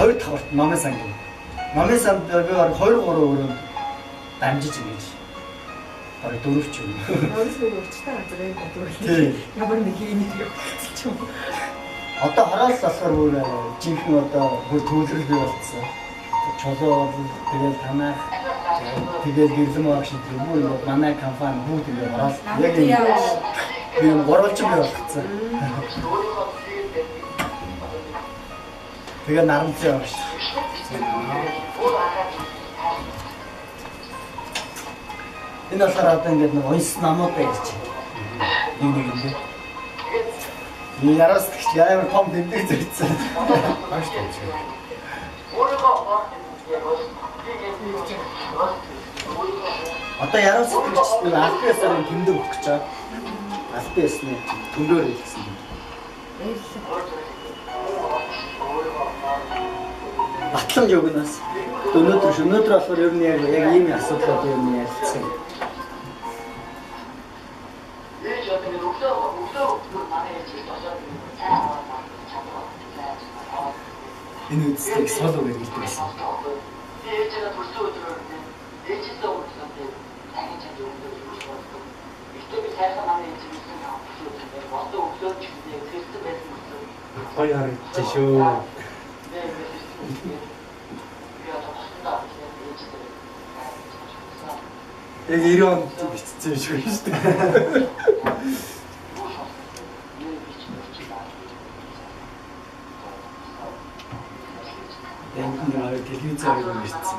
2 давхарт номын сан гэнэ. Номын санд би 2-3 өрөөнд дамжиж ингэж. Бараг 4 ч юм. Өөрөөс нь өөрчлөлттэй газар юм бодвол. Ямар нэг юм хэлчих юм. Одоо хараал болохоор бүр жинхэнэ одоо бүр төвлөрөл бий болчихсон. Чулуу тэгэл танах тэгэл гэрлэн багш гэдэг бүр манай компани бүгд ингэ ороод яг би оруулж бий болчихсон. Тэгээ нарамцсан багш. Энэ болохоор одоо ингэ нэг ойс намууд байж байна. Нэг юм. Яраас гэж амар том дэмдэг зэрэгцсэн. Маш том. Одоо яраас гэж албаасаар тэмдэг өгөх гэж байгаа. Албаасны төлөөр хэлсэн юм. Батламж өгнөөс. Өнөөдөр болохоор ер нь яг ийм асуудлууд юм ярьсан. Энэ үсгийг соло гэж хэлдэг байсан. Хоёр жишөө. Яг 90 онд бичсэн юм шиг шүү дээ. Энд телевизээр юм бичсэн.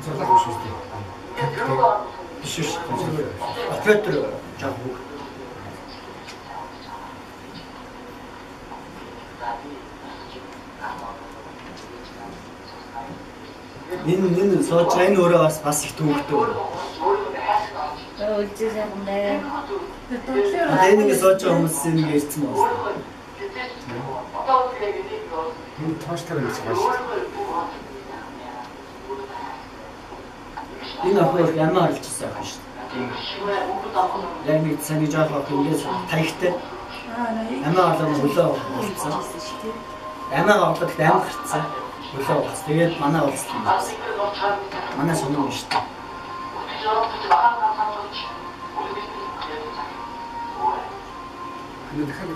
Зарлах шүү дээ. Биш шүү дээ. Оператор жаа бүгд. Энэ сууж энэ өөрөө бас их төвөгтэй. Үлзээ сайхан байна. Одоо энэ сууж байгаа хүмүүс ингэ ирсэн байна. Энэ тооштойр гэж байна шүү дээ. Энэ ахвал ямар олчихсан байх шүү дээ. Яг нэг саний жоохоо ингэж таягтай. Амаа олоо хөлөө болцсон. Амаа олоод амар гарцсан. Хөлөө болц. Тэгээд манай олцсон. Манай соном шүү дээ. Энэ дахин